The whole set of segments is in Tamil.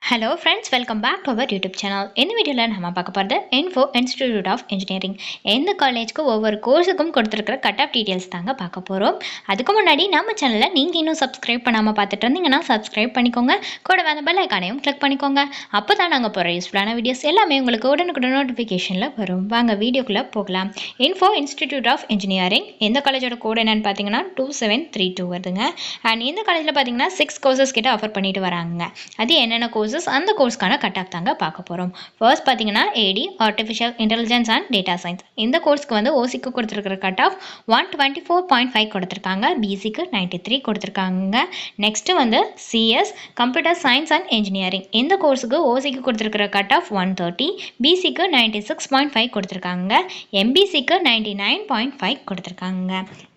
Hello friends, welcome back to our YouTube channel. இந்த வீடியோவில் நம்ம பார்க்க போகிறது இன்ஃபோ இன்ஸ்டிடியூட் ஆஃப் இன்ஜினியரிங். எந்த காலேஜுக்கு ஒவ்வொரு கோர்ஸுக்கும் கொடுத்துருக்கிற கட் ஆஃப் டீட்டெயில்ஸ் தாங்க பார்க்க போகிறோம். அதுக்கு முன்னாடி நம்ம சேனலில் நீங்கள் இன்னும் சப்ஸ்கிரைப் பண்ணாமல் பார்த்துட்டு இருந்தீங்கன்னா சப்ஸ்கிரைப் பண்ணிக்கோங்க. கூட அந்த பெல் ஐக்கானையும் கிளிக் பண்ணிக்கோங்க. அப்போ தான் நாங்கள் போகிற யூஸ்ஃபுல்லான வீடியோஸ் எல்லாமே உங்களுக்கு உடனுக்குடன் நோட்டிஃபிகேஷனில் வரும். வாங்க வீடியோக்குள்ளே போகலாம். இன்ஃபோ இன்ஸ்டிடியூட் ஆஃப் இன்ஜினியரிங் எந்த காலேஜோட கோட் என்னன்னு பார்த்தீங்கன்னா 2732 வருதுங்க. அண்ட் இந்த காலேஜில் பார்த்தீங்கன்னா 6 கோர்சஸ் கிட்ட ஆஃபர் பண்ணிட்டு வராங்க. அது என்னென்ன கோர்சஸ், அந்த கோர்ஸ்க்கான கட் ஆஃப் தாங்க பார்க்க போகிறோம். ஃபர்ஸ்ட் பார்த்தீங்கன்னா ஏடி artificial intelligence and data science. இந்த கோர்ஸ்க்கு வந்து ஓசிக்கு கொடுத்துருக்கிற கட் ஆஃப் 124.5 கொடுத்துருக்காங்க. பிசிக்கு 93 கொடுத்துருக்காங்க. நெக்ஸ்ட் வந்து CS computer science and engineering. இந்த கோர்ஸுக்கு ஓசிக்கு கொடுத்துருக்கிற கட் ஆஃப் 130, பிசிக்கு 96.5 கொடுத்துருக்காங்க. எம்பிசிக்கு 99.5 கொடுத்துருக்காங்க.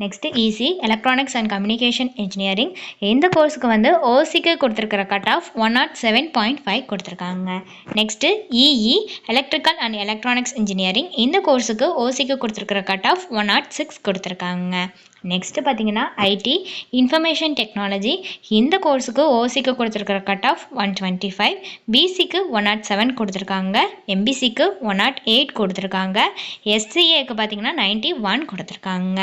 Next EC electronics and communication engineering. இந்த கோர்ஸுக்கு வந்து ஓசிக்கு கொடுத்துருக்கிற கட் ஆஃப் 107.5 கொடுத்துருக்காங்க. Next EE electrical and electronics engineering. இந்த கோர்ஸுக்கு ஓசிக்கு கொடுத்துருக்கிற கட் ஆஃப் 106 கொடுத்துருக்காங்க. நெக்ஸ்ட்டு பார்த்தீங்கன்னா ஐடி இன்ஃபர்மேஷன் டெக்னாலஜி. இந்த கோர்ஸுக்கு ஓசிக்கு கொடுத்துருக்கிற கட் ஆஃப் 125, பிசிக்கு 107 கொடுத்துருக்காங்க. எம்பிசிக்கு 108 கொடுத்துருக்காங்க. எஸ்சிஏக்கு பார்த்தீங்கன்னா 91 கொடுத்துருக்காங்க.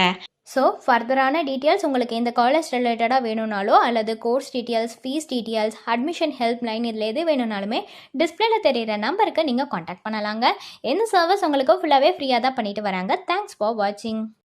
ஸோ ஃபர்தரான டீட்டெயில்ஸ் உங்களுக்கு இந்த காலேஜ் ரிலேட்டடாக வேணும்னாலோ அல்லது course details, fees details, admission help line இதில் எது வேணும்னாலுமே டிஸ்பிளேல தெரியிற நம்பருக்கு நீங்கள் காண்டாக்ட் பண்ணலாங்க. இந்த சர்வீஸ் உங்களுக்கு ஃபுல்லாகவே ஃப்ரீயாக தான் பண்ணிட்டு வராங்க. தேங்க்ஸ் ஃபார் வாட்சிங்.